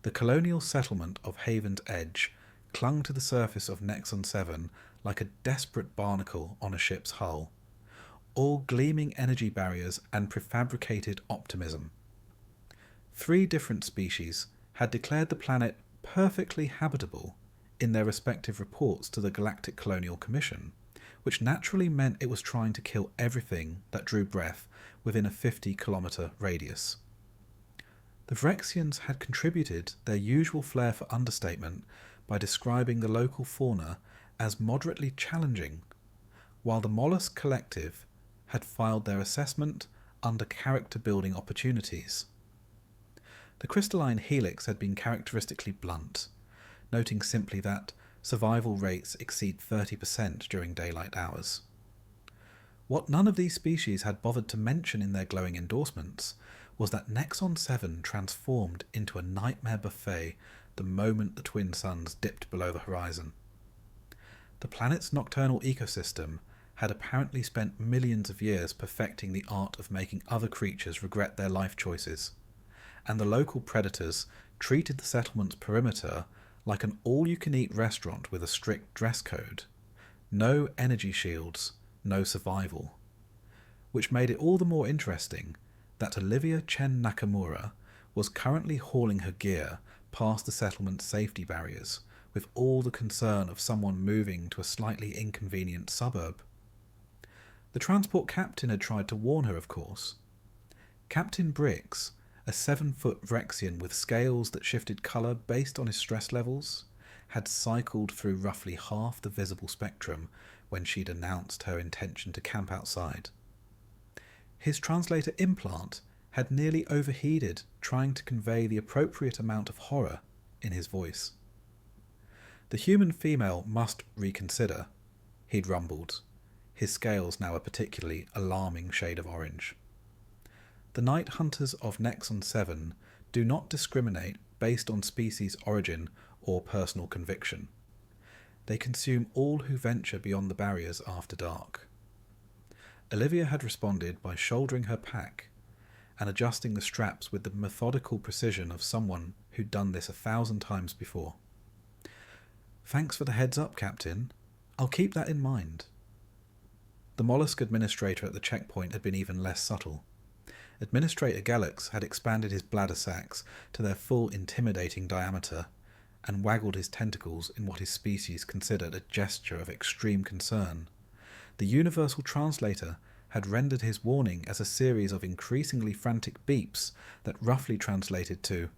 the colonial settlement of Haven's Edge clung to the surface of Nexon 7 like a desperate barnacle on a ship's hull, all gleaming energy barriers and prefabricated optimism. 3 different species had declared the planet perfectly habitable in their respective reports to the Galactic Colonial Commission, which naturally meant it was trying to kill everything that drew breath within a 50-kilometre radius. The Vrexians had contributed their usual flair for understatement by describing the local fauna as moderately challenging, while the Mollusk Collective had filed their assessment under character-building opportunities. The crystalline helix had been characteristically blunt, noting simply that survival rates exceed 30% during daylight hours. What none of these species had bothered to mention in their glowing endorsements was that Nexon 7 transformed into a nightmare buffet the moment the twin suns dipped below the horizon. The planet's nocturnal ecosystem had apparently spent millions of years perfecting the art of making other creatures regret their life choices, and the local predators treated the settlement's perimeter like an all-you-can-eat restaurant with a strict dress code. No energy shields, no survival. Which made it all the more interesting that Olivia Chen Nakamura was currently hauling her gear past the settlement's safety barriers, with all the concern of someone moving to a slightly inconvenient suburb. The transport captain had tried to warn her, of course. Captain Briggs, a 7-foot Vrexian with scales that shifted colour based on his stress levels, had cycled through roughly half the visible spectrum when she'd announced her intention to camp outside. His translator implant had nearly overheated trying to convey the appropriate amount of horror in his voice. The human female must reconsider, he'd rumbled, his scales now a particularly alarming shade of orange. The Night Hunters of Nexon 7 do not discriminate based on species origin or personal conviction. They consume all who venture beyond the barriers after dark. Olivia had responded by shouldering her pack and adjusting the straps with the methodical precision of someone who'd done this 1,000 times before. "Thanks for the heads up, Captain. I'll keep that in mind." The mollusk administrator at the checkpoint had been even less subtle. Administrator Galax had expanded his bladder sacs to their full intimidating diameter and waggled his tentacles in what his species considered a gesture of extreme concern. The universal translator had rendered his warning as a series of increasingly frantic beeps that roughly translated to,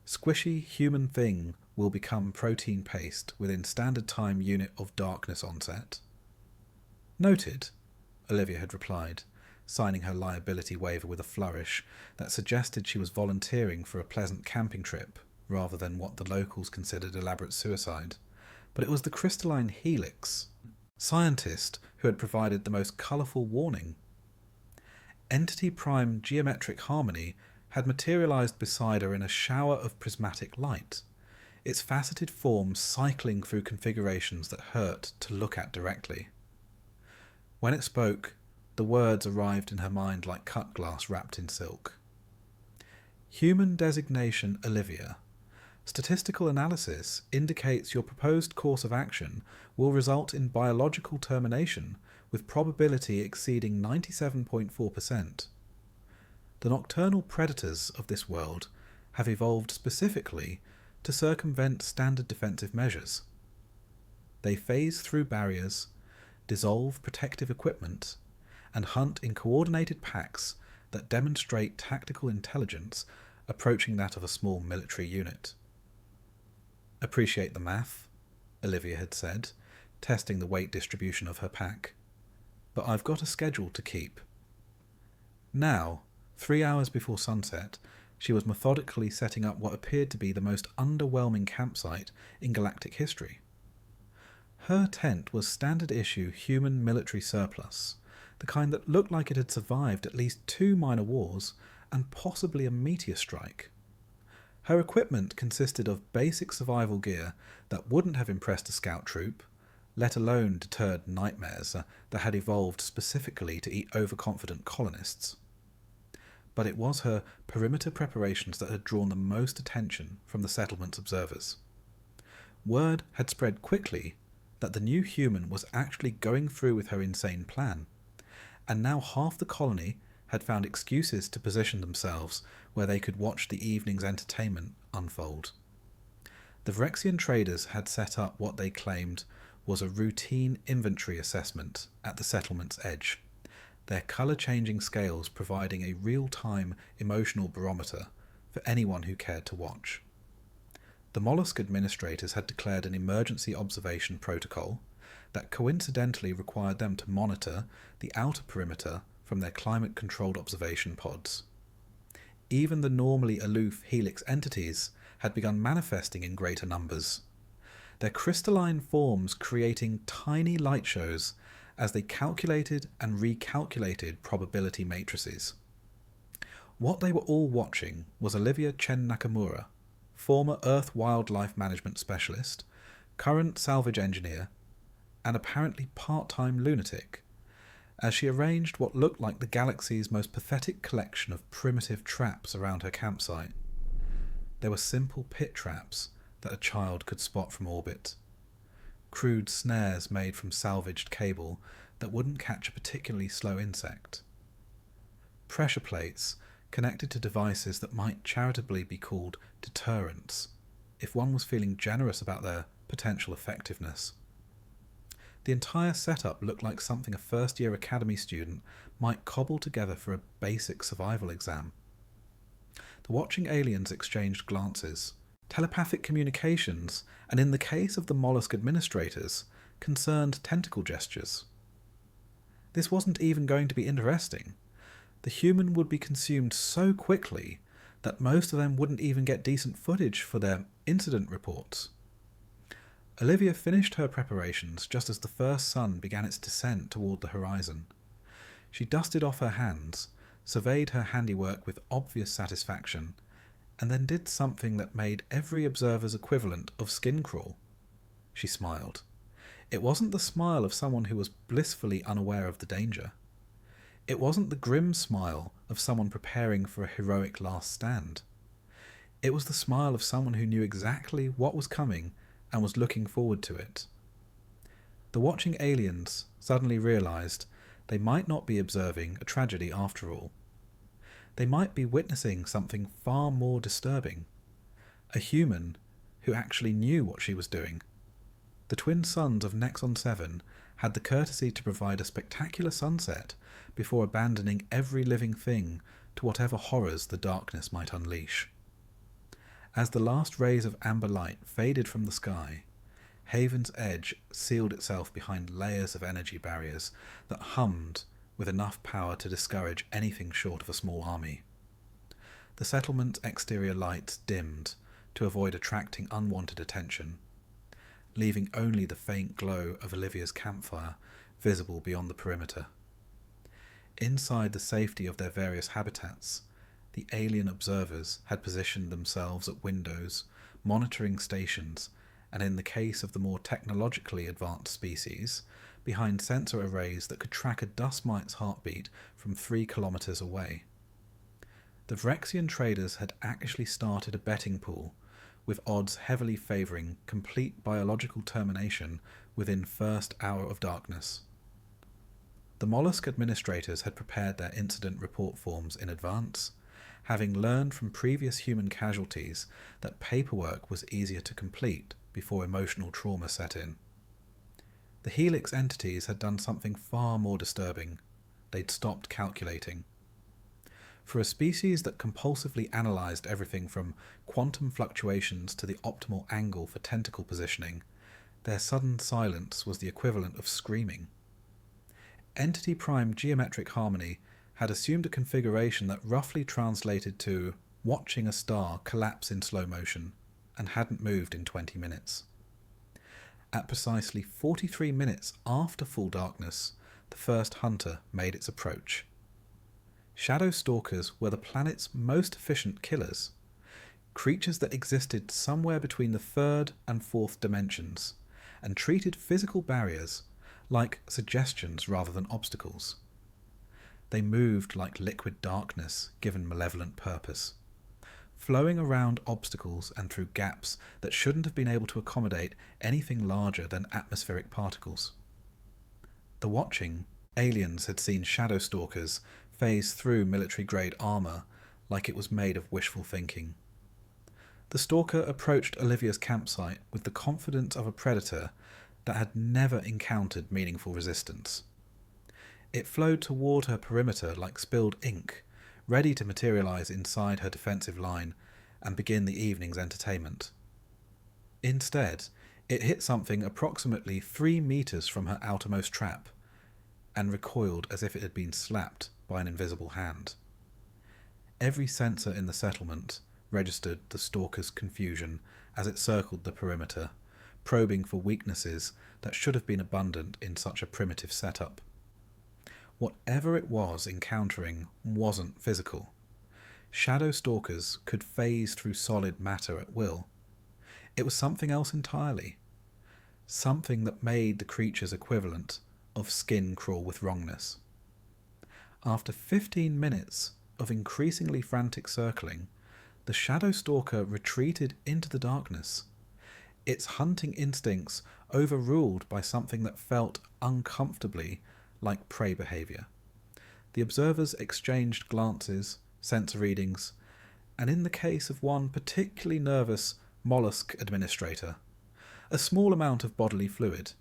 "Squishy human thing will become protein paste within standard time unit of darkness onset." "Noted," Olivia had replied, signing her liability waiver with a flourish that suggested she was volunteering for a pleasant camping trip rather than what the locals considered elaborate suicide. But it was the crystalline helix scientist who had provided the most colourful warning. Entity Prime Geometric Harmony had materialised beside her in a shower of prismatic light, its faceted forms cycling through configurations that hurt to look at directly. When it spoke, the words arrived in her mind like cut glass wrapped in silk. "Human designation Olivia. Statistical analysis indicates your proposed course of action will result in biological termination with probability exceeding 97.4%. The nocturnal predators of this world have evolved specifically to circumvent standard defensive measures. They phase through barriers, dissolve protective equipment, and hunt in coordinated packs that demonstrate tactical intelligence approaching that of a small military unit." "Appreciate the math," Olivia had said, testing the weight distribution of her pack. "But I've got a schedule to keep." Now, 3 hours before sunset, she was methodically setting up what appeared to be the most underwhelming campsite in galactic history. Her tent was standard issue human military surplus, the kind that looked like it had survived at least 2 minor wars and possibly a meteor strike. Her equipment consisted of basic survival gear that wouldn't have impressed a scout troop, let alone deterred nightmares that had evolved specifically to eat overconfident colonists. but it was her perimeter preparations that had drawn the most attention from the settlement's observers. Word had spread quickly that the new human was actually going through with her insane plan, and now half the colony had found excuses to position themselves where they could watch the evening's entertainment unfold. The Vrexian traders had set up what they claimed was a routine inventory assessment at the settlement's edge, their colour-changing scales providing a real-time emotional barometer for anyone who cared to watch. The mollusk administrators had declared an emergency observation protocol that coincidentally required them to monitor the outer perimeter from their climate-controlled observation pods. Even the normally aloof helix entities had begun manifesting in greater numbers, their crystalline forms creating tiny light shows as they calculated and recalculated probability matrices. What they were all watching was Olivia Chen Nakamura, former Earth Wildlife Management Specialist, current salvage engineer, and apparently part-time lunatic, as she arranged what looked like the galaxy's most pathetic collection of primitive traps around her campsite. There were simple pit traps that a child could spot from orbit, crude snares made from salvaged cable that wouldn't catch a particularly slow insect, pressure plates connected to devices that might charitably be called deterrents if one was feeling generous about their potential effectiveness. The entire setup looked like something a first-year academy student might cobble together for a basic survival exam. The watching aliens exchanged glances, telepathic communications, and in the case of the mollusk administrators, concerned tentacle gestures. This wasn't even going to be interesting. The human would be consumed so quickly that most of them wouldn't even get decent footage for their incident reports. Olivia finished her preparations just as the first sun began its descent toward the horizon. She dusted off her hands, surveyed her handiwork with obvious satisfaction, and then did something that made every observer's equivalent of skin crawl. She smiled. It wasn't the smile of someone who was blissfully unaware of the danger. It wasn't the grim smile of someone preparing for a heroic last stand. It was the smile of someone who knew exactly what was coming and was looking forward to it. The watching aliens suddenly realized they might not be observing a tragedy after all. They might be witnessing something far more disturbing. A human who actually knew what she was doing. The twin sons of Nexon 7 had the courtesy to provide a spectacular sunset before abandoning every living thing to whatever horrors the darkness might unleash. As the last rays of amber light faded from the sky, Haven's Edge sealed itself behind layers of energy barriers that hummed with enough power to discourage anything short of a small army. The settlement's exterior lights dimmed to avoid attracting unwanted attention, leaving only the faint glow of Olivia's campfire visible beyond the perimeter. Inside the safety of their various habitats, the alien observers had positioned themselves at windows, monitoring stations, and in the case of the more technologically advanced species, behind sensor arrays that could track a dust mite's heartbeat from 3 kilometers away. The Vrexian traders had actually started a betting pool, with odds heavily favouring complete biological termination within first hour of darkness. The mollusk administrators had prepared their incident report forms in advance, having learned from previous human casualties that paperwork was easier to complete before emotional trauma set in. The Helix entities had done something far more disturbing. They'd stopped calculating. For a species that compulsively analysed everything from quantum fluctuations to the optimal angle for tentacle positioning, their sudden silence was the equivalent of screaming. Entity Prime geometric harmony had assumed a configuration that roughly translated to watching a star collapse in slow motion, and hadn't moved in 20 minutes. At precisely 43 minutes after full darkness, the first hunter made its approach. Shadow Stalkers were the planet's most efficient killers, creatures that existed somewhere between the 3rd and 4th dimensions, and treated physical barriers like suggestions rather than obstacles. They moved like liquid darkness given malevolent purpose, flowing around obstacles and through gaps that shouldn't have been able to accommodate anything larger than atmospheric particles. The watching aliens had seen shadow stalkers phase through military-grade armour like it was made of wishful thinking. The stalker approached Olivia's campsite with the confidence of a predator that had never encountered meaningful resistance. It flowed toward her perimeter like spilled ink, ready to materialise inside her defensive line and begin the evening's entertainment. Instead, it hit something approximately 3 metres from her outermost trap, and recoiled as if it had been slapped by an invisible hand. Every sensor in the settlement registered the stalker's confusion as it circled the perimeter, probing for weaknesses that should have been abundant in such a primitive setup. Whatever it was encountering wasn't physical. Shadow stalkers could phase through solid matter at will. It was something else entirely. Something that made the creature's equivalent of skin crawl with wrongness. After 15 minutes of increasingly frantic circling, the shadow stalker retreated into the darkness, its hunting instincts overruled by something that felt uncomfortably like prey behaviour. The observers exchanged glances, sensor readings, and in the case of one particularly nervous mollusk administrator, a small amount of bodily fluid.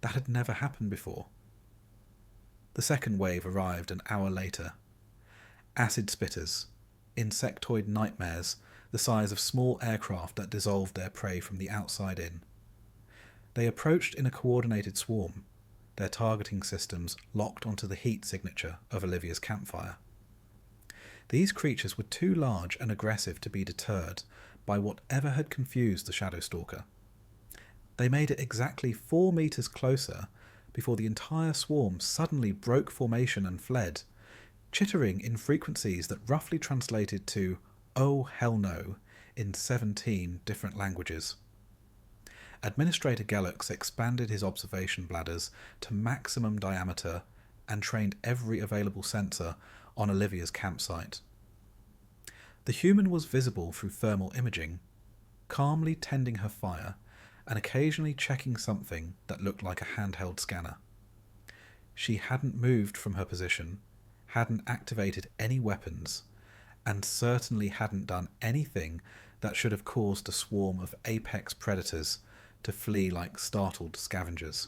That had never happened before. The second wave arrived an hour later. Acid spitters, insectoid nightmares the size of small aircraft that dissolved their prey from the outside in. They approached in a coordinated swarm, their targeting systems locked onto the heat signature of Olivia's campfire. These creatures were too large and aggressive to be deterred by whatever had confused the Shadow Stalker. They made it exactly 4 meters closer before the entire swarm suddenly broke formation and fled, chittering in frequencies that roughly translated to "oh hell no" in 17 different languages. Administrator Gellux expanded his observation bladders to maximum diameter and trained every available sensor on Olivia's campsite. The human was visible through thermal imaging, calmly tending her fire and occasionally checking something that looked like a handheld scanner. She hadn't moved from her position, hadn't activated any weapons, and certainly hadn't done anything that should have caused a swarm of apex predators to flee like startled scavengers.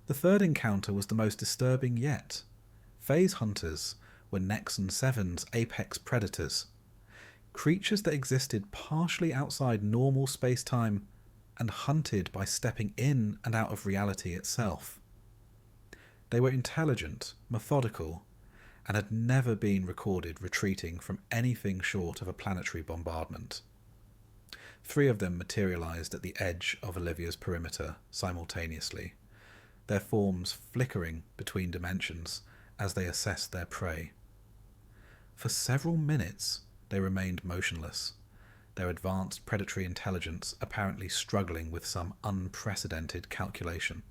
The third encounter was the most disturbing yet. Phase hunters were Nexon 7's apex predators, creatures that existed partially outside normal space-time and hunted by stepping in and out of reality itself. They were intelligent, methodical, and had never been recorded retreating from anything short of a planetary bombardment. 3 of them materialized at the edge of Olivia's perimeter simultaneously, their forms flickering between dimensions as they assessed their prey. For several minutes they remained motionless, their advanced predatory intelligence apparently struggling with some unprecedented calculation.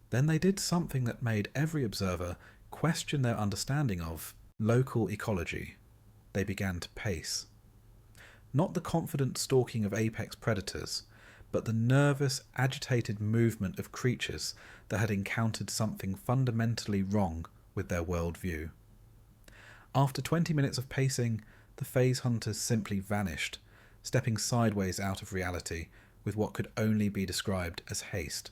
Then they did something that made every observer question their understanding of local ecology. They began to pace. Not the confident stalking of apex predators, but the nervous, agitated movement of creatures that had encountered something fundamentally wrong with their worldview. After 20 minutes of pacing, the phase hunters simply vanished, stepping sideways out of reality with what could only be described as haste.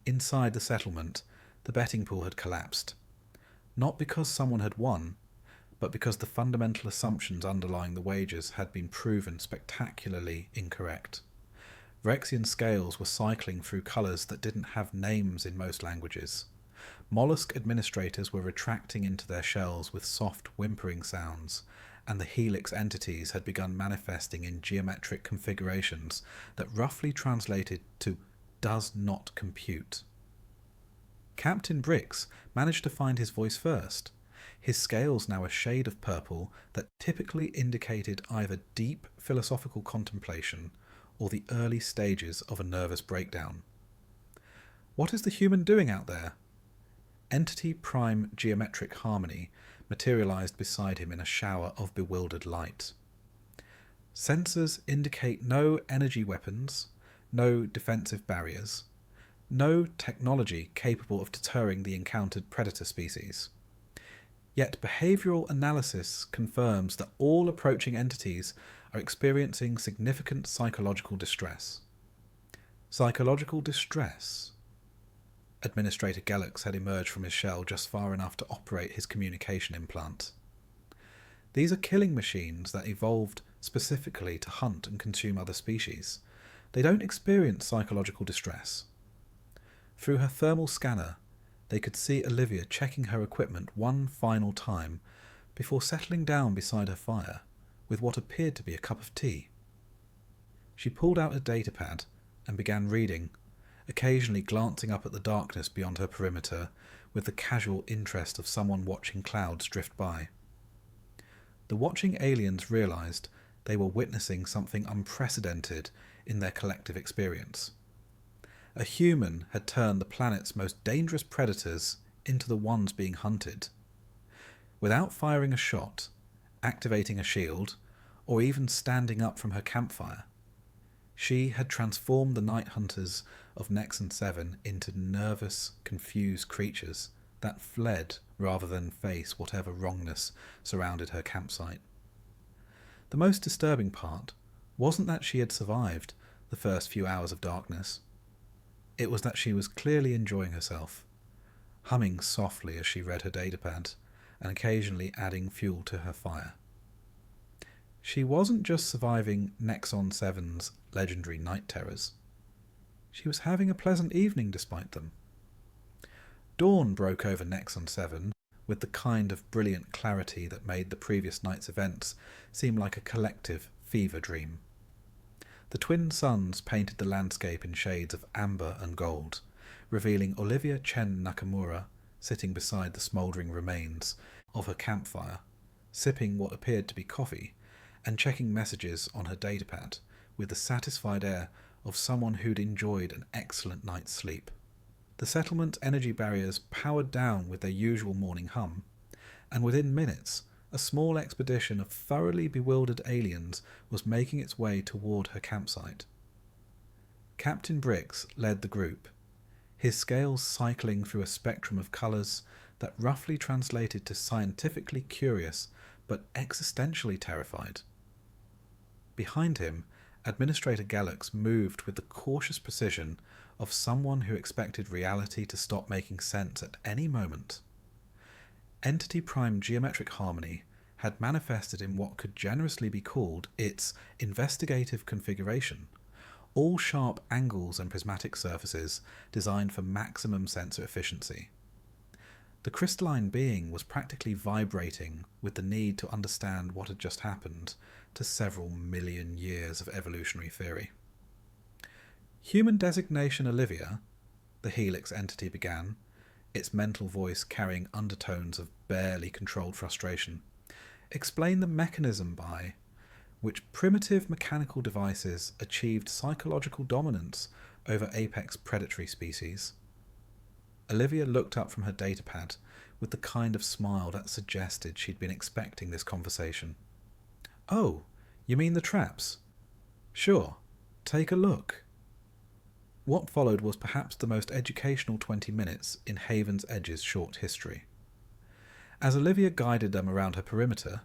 Inside the settlement, the betting pool had collapsed, not because someone had won, but because the fundamental assumptions underlying the wagers had been proven spectacularly incorrect. Rexian scales were cycling through colours that didn't have names in most languages. Mollusk administrators were retracting into their shells with soft whimpering sounds, and the helix entities had begun manifesting in geometric configurations that roughly translated to "does not compute." Captain Brix managed to find his voice first, his scales now a shade of purple that typically indicated either deep philosophical contemplation or the early stages of a nervous breakdown. "What is the human doing out there?" Entity Prime Geometric Harmony materialized beside him in a shower of bewildered light. Sensors indicate no energy weapons, no defensive barriers, no technology capable of deterring the encountered predator species. Yet behavioural analysis confirms that all approaching entities are experiencing significant psychological distress. Psychological distress? Administrator Gellux had emerged from his shell just far enough to operate his communication implant. These are killing machines that evolved specifically to hunt and consume other species. They don't experience psychological distress. Through her thermal scanner, they could see Olivia checking her equipment one final time before settling down beside her fire with what appeared to be a cup of tea. She pulled out a datapad and began reading, occasionally glancing up at the darkness beyond her perimeter with the casual interest of someone watching clouds drift by. The watching aliens realized they were witnessing something unprecedented in their collective experience. A human had turned the planet's most dangerous predators into the ones being hunted. Without firing a shot, activating a shield, or even standing up from her campfire, she had transformed the night hunters of Nexon 7 into nervous, confused creatures that fled rather than face whatever wrongness surrounded her campsite. The most disturbing part wasn't that she had survived the first few hours of darkness. It was that she was clearly enjoying herself, humming softly as she read her datapad and occasionally adding fuel to her fire. She wasn't just surviving Nexon 7's legendary night terrors. She was having a pleasant evening despite them. Dawn broke over Nexon 7 with the kind of brilliant clarity that made the previous night's events seem like a collective fever dream. The twin suns painted the landscape in shades of amber and gold, revealing Olivia Chen Nakamura sitting beside the smouldering remains of her campfire, sipping what appeared to be coffee, and checking messages on her datapad with the satisfied air of someone who'd enjoyed an excellent night's sleep. The settlement's energy barriers powered down with their usual morning hum, and within minutes a small expedition of thoroughly bewildered aliens was making its way toward her campsite. Captain Brix led the group, his scales cycling through a spectrum of colours that roughly translated to scientifically curious but existentially terrified. Behind him, Administrator Gellux moved with the cautious precision of someone who expected reality to stop making sense at any moment. Entity Prime Geometric Harmony had manifested in what could generously be called its investigative configuration, all sharp angles and prismatic surfaces designed for maximum sensor efficiency. The crystalline being was practically vibrating with the need to understand what had just happened to several million years of evolutionary theory. Human designation Olivia, the Helix entity began, its mental voice carrying undertones of barely controlled frustration, explain the mechanism by which primitive mechanical devices achieved psychological dominance over apex predatory species. Olivia looked up from her datapad with the kind of smile that suggested she'd been expecting this conversation. "Oh, you mean the traps? Sure, take a look." What followed was perhaps the most educational 20 minutes in Haven's Edge's short history. As Olivia guided them around her perimeter,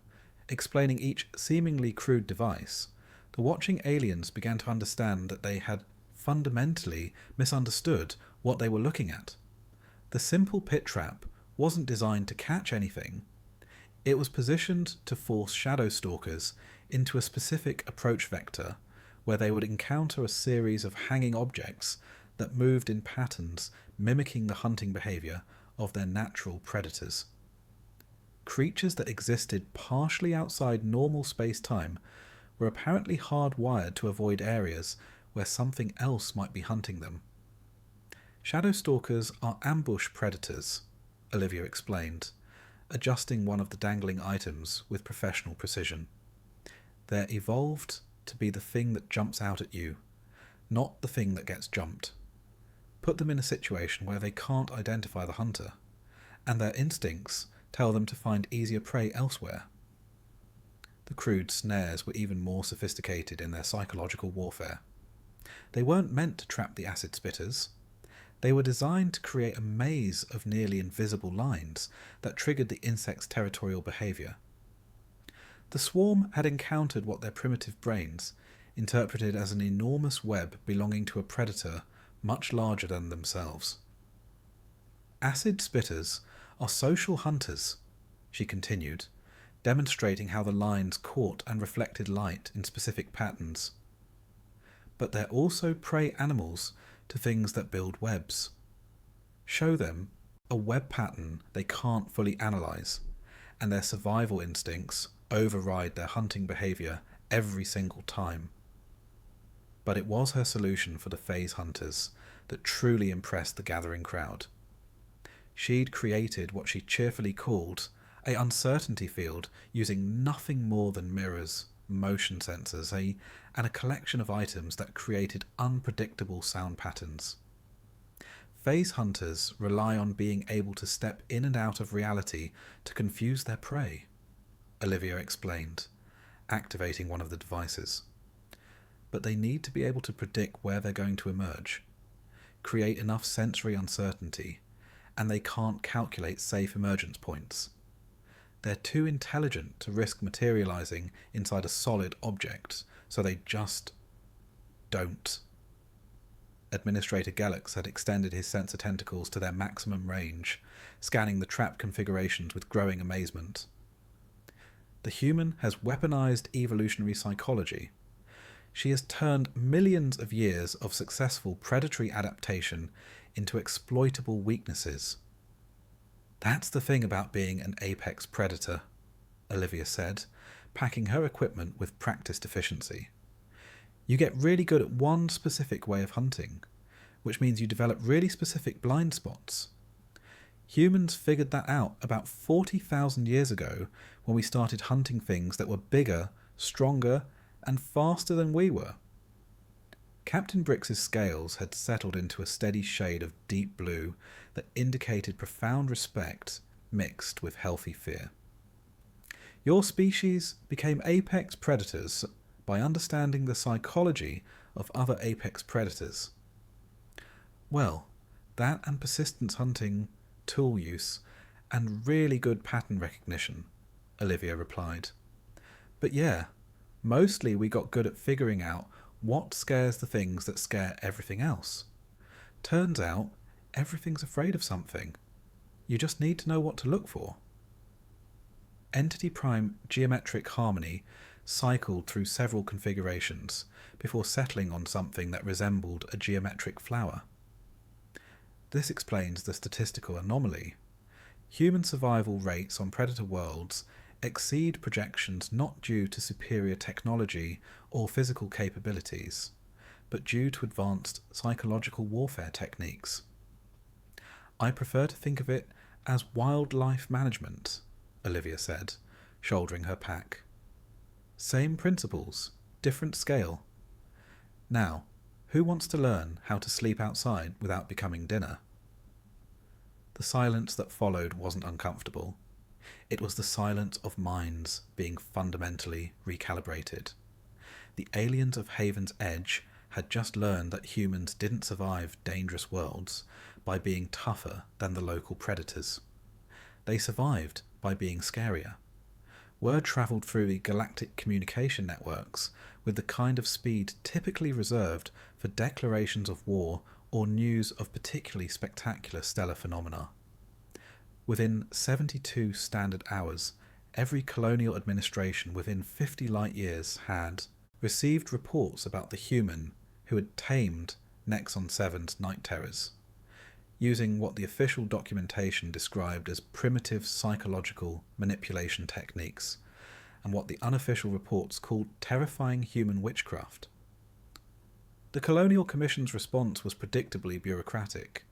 explaining each seemingly crude device, the watching aliens began to understand that they had fundamentally misunderstood what they were looking at. The simple pit trap wasn't designed to catch anything. It was positioned to force shadow stalkers into a specific approach vector where they would encounter a series of hanging objects that moved in patterns mimicking the hunting behaviour of their natural predators. Creatures that existed partially outside normal space-time were apparently hardwired to avoid areas where something else might be hunting them. Shadow stalkers are ambush predators, Olivia explained, adjusting one of the dangling items with professional precision. They're evolved to be the thing that jumps out at you, not the thing that gets jumped. Put them in a situation where they can't identify the hunter, and their instincts tell them to find easier prey elsewhere. The crude snares were even more sophisticated in their psychological warfare. They weren't meant to trap the acid spitters. They were designed to create a maze of nearly invisible lines that triggered the insect's territorial behaviour. The swarm had encountered what their primitive brains interpreted as an enormous web belonging to a predator much larger than themselves. Acid spitters are social hunters, she continued, demonstrating how the lines caught and reflected light in specific patterns. But they're also prey animals to things that build webs. Show them a web pattern they can't fully analyse, and their survival instincts override their hunting behaviour every single time. But it was her solution for the phase hunters that truly impressed the gathering crowd. She'd created what she cheerfully called an uncertainty field using nothing more than mirrors, motion sensors, and a collection of items that created unpredictable sound patterns. Phase hunters rely on being able to step in and out of reality to confuse their prey, Olivia explained, activating one of the devices. But they need to be able to predict where they're going to emerge, create enough sensory uncertainty, and they can't calculate safe emergence points. They're too intelligent to risk materializing inside a solid object, so they just don't. Administrator Gellix had extended his sensor tentacles to their maximum range, scanning the trap configurations with growing amazement. The human has weaponized evolutionary psychology. She has turned millions of years of successful predatory adaptation into exploitable weaknesses. That's the thing about being an apex predator, Olivia said, packing her equipment with practiced efficiency. You get really good at one specific way of hunting, which means you develop really specific blind spots. Humans figured that out about 40,000 years ago when we started hunting things that were bigger, stronger, and faster than we were. Captain Brix's scales had settled into a steady shade of deep blue that indicated profound respect mixed with healthy fear. Your species became apex predators by understanding the psychology of other apex predators. Well, that and persistence hunting, tool use, and really good pattern recognition, Olivia replied. But yeah, mostly we got good at figuring out what scares the things that scare everything else. Turns out, everything's afraid of something. You just need to know what to look for. Entity Prime Geometric Harmony cycled through several configurations before settling on something that resembled a geometric flower. This explains the statistical anomaly. Human survival rates on predator worlds exceed projections not due to superior technology or physical capabilities, but due to advanced psychological warfare techniques. I prefer to think of it as wildlife management, Olivia said, shouldering her pack. Same principles, different scale. Now, who wants to learn how to sleep outside without becoming dinner? The silence that followed wasn't uncomfortable. It was the silence of minds being fundamentally recalibrated. The aliens of Haven's Edge had just learned that humans didn't survive dangerous worlds by being tougher than the local predators. They survived by being scarier. Word travelled through the galactic communication networks with the kind of speed typically reserved for declarations of war or news of particularly spectacular stellar phenomena. Within 72 standard hours, every colonial administration within 50 light years had received reports about the human who had tamed Nexon 7's night terrors, using what the official documentation described as primitive psychological manipulation techniques, and what the unofficial reports called terrifying human witchcraft. The Colonial Commission's response was predictably bureaucratic.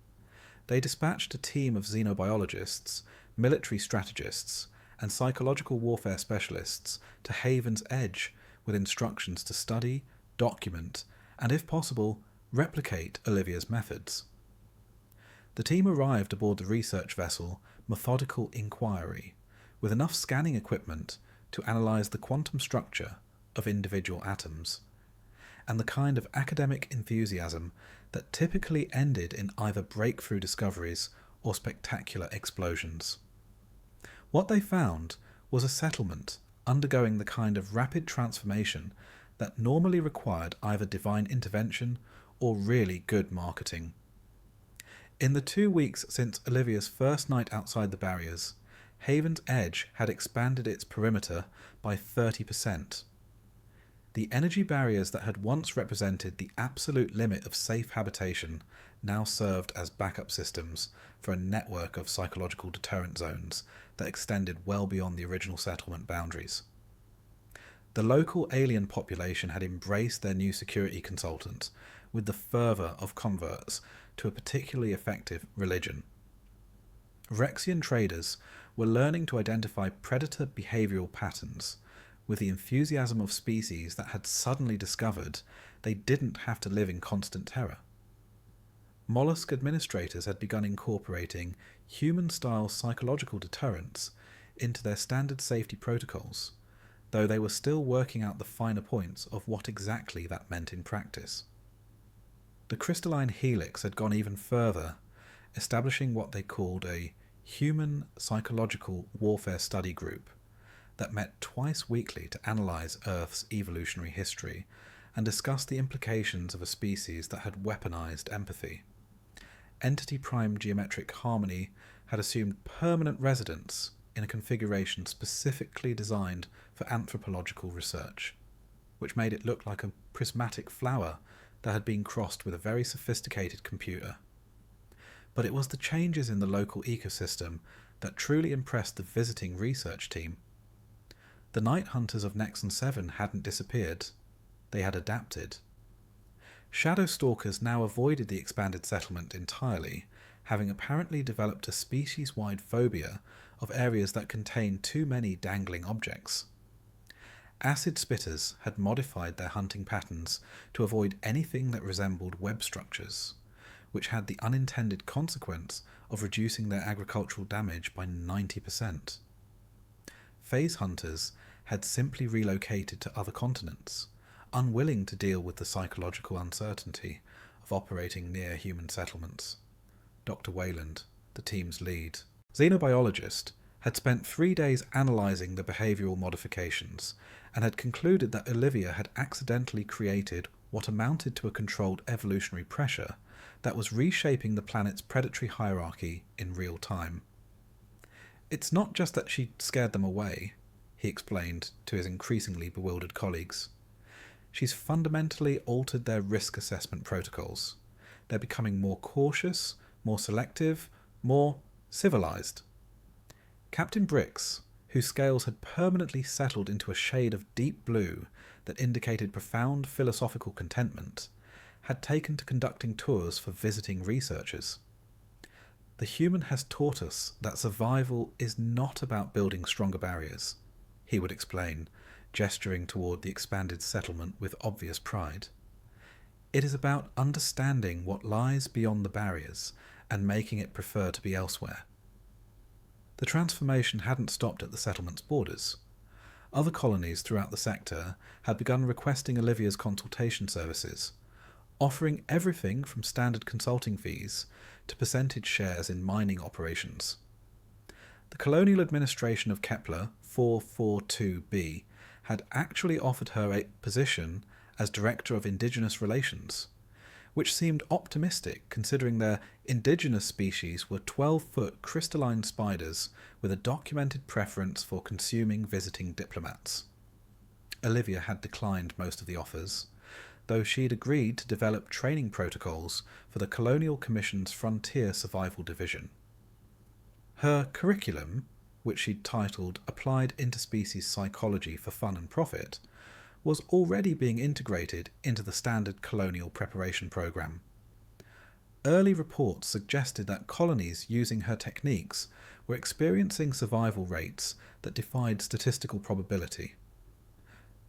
They dispatched a team of xenobiologists, military strategists, and psychological warfare specialists to Haven's Edge with instructions to study, document, and if possible, replicate Olivia's methods. The team arrived aboard the research vessel methodical inquiry with enough scanning equipment to analyse the quantum structure of individual atoms, and the kind of academic enthusiasm that typically ended in either breakthrough discoveries or spectacular explosions. What they found was a settlement undergoing the kind of rapid transformation that normally required either divine intervention or really good marketing. In the 2 weeks since Olivia's first night outside the barriers, Haven's Edge had expanded its perimeter by 30%. The energy barriers that had once represented the absolute limit of safe habitation now served as backup systems for a network of psychological deterrent zones that extended well beyond the original settlement boundaries. The local alien population had embraced their new security consultant with the fervour of converts to a particularly effective religion. Rexian traders were learning to identify predator behavioural patterns with the enthusiasm of species that had suddenly discovered they didn't have to live in constant terror. Mollusk administrators had begun incorporating human-style psychological deterrents into their standard safety protocols, though they were still working out the finer points of what exactly that meant in practice. The crystalline helix had gone even further, establishing what they called a human psychological warfare study group that met twice weekly to analyse Earth's evolutionary history and discuss the implications of a species that had weaponised empathy. Entity prime geometric harmony had assumed permanent residence in a configuration specifically designed for anthropological research, which made it look like a prismatic flower that had been crossed with a very sophisticated computer. But it was the changes in the local ecosystem that truly impressed the visiting research team. The night hunters of Nexon 7 hadn't disappeared, they had adapted. Shadow stalkers now avoided the expanded settlement entirely, having apparently developed a species-wide phobia of areas that contained too many dangling objects. Acid spitters had modified their hunting patterns to avoid anything that resembled web structures, which had the unintended consequence of reducing their agricultural damage by 90%. Phase hunters had simply relocated to other continents, unwilling to deal with the psychological uncertainty of operating near human settlements. Dr. Wayland, the team's lead xenobiologist, had spent 3 days analysing the behavioural modifications and had concluded that Olivia had accidentally created what amounted to a controlled evolutionary pressure that was reshaping the planet's predatory hierarchy in real time. It's not just that she scared them away, he explained to his increasingly bewildered colleagues. She's fundamentally altered their risk assessment protocols. They're becoming more cautious, more selective, more civilised. Captain Brix, whose scales had permanently settled into a shade of deep blue that indicated profound philosophical contentment, had taken to conducting tours for visiting researchers. The human has taught us that survival is not about building stronger barriers, he would explain, gesturing toward the expanded settlement with obvious pride. It is about understanding what lies beyond the barriers and making it prefer to be elsewhere. The transformation hadn't stopped at the settlement's borders. Other colonies throughout the sector had begun requesting Olivia's consultation services, offering everything from standard consulting fees to percentage shares in mining operations. The colonial administration of Kepler 442b had actually offered her a position as Director of Indigenous Relations, which seemed optimistic considering their indigenous species were 12-foot crystalline spiders with a documented preference for consuming visiting diplomats. Olivia had declined most of the offers, though she had agreed to develop training protocols for the Colonial Commission's Frontier Survival Division. Her curriculum, which she'd titled Applied Interspecies Psychology for Fun and Profit, was already being integrated into the standard colonial preparation program. Early reports suggested that colonies using her techniques were experiencing survival rates that defied statistical probability.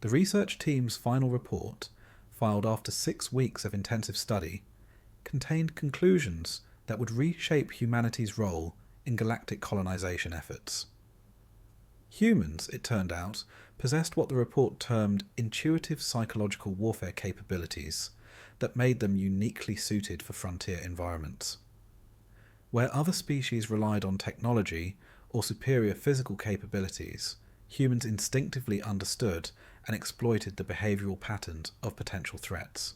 The research team's final report, filed after 6 weeks of intensive study, contained conclusions that would reshape humanity's role in galactic colonization efforts. Humans, it turned out, possessed what the report termed intuitive psychological warfare capabilities that made them uniquely suited for frontier environments. Where other species relied on technology or superior physical capabilities, humans instinctively understood and exploited the behavioural patterns of potential threats.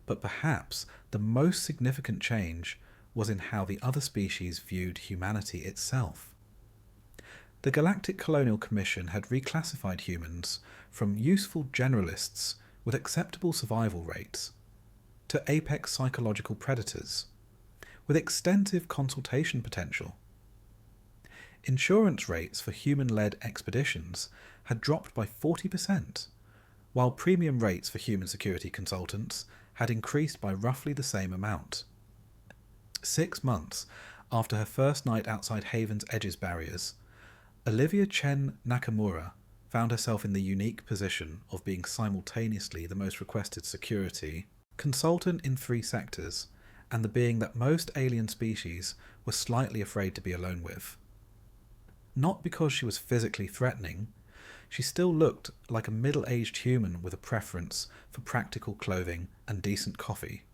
But perhaps the most significant change was in how the other species viewed humanity itself. The Galactic Colonial Commission had reclassified humans from useful generalists with acceptable survival rates to apex psychological predators with extensive consultation potential. Insurance rates for human-led expeditions had dropped by 40%, while premium rates for human security consultants had increased by roughly the same amount. 6 months after her first night outside Haven's Edge's barriers, Olivia Chen Nakamura found herself in the unique position of being simultaneously the most requested security consultant in 3 sectors and the being that most alien species were slightly afraid to be alone with. Not because she was physically threatening, she still looked like a middle-aged human with a preference for practical clothing and decent coffee,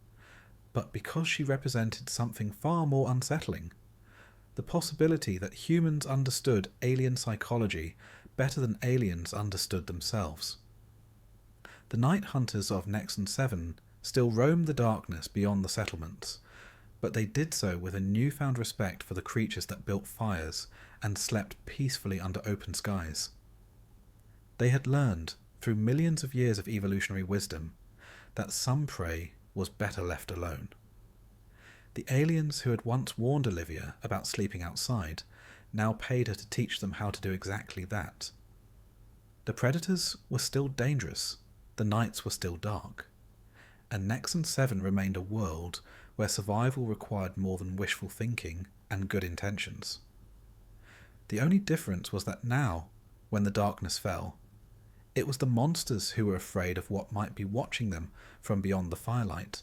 but because she represented something far more unsettling: the possibility that humans understood alien psychology better than aliens understood themselves. The night hunters of Nexon 7 still roamed the darkness beyond the settlements, but they did so with a newfound respect for the creatures that built fires and slept peacefully under open skies. They had learned, through millions of years of evolutionary wisdom, that some prey was better left alone. The aliens who had once warned Olivia about sleeping outside now paid her to teach them how to do exactly that. The predators were still dangerous, the nights were still dark, and Nexon 7 remained a world where survival required more than wishful thinking and good intentions. The only difference was that now, when the darkness fell, it was the monsters who were afraid of what might be watching them from beyond the firelight,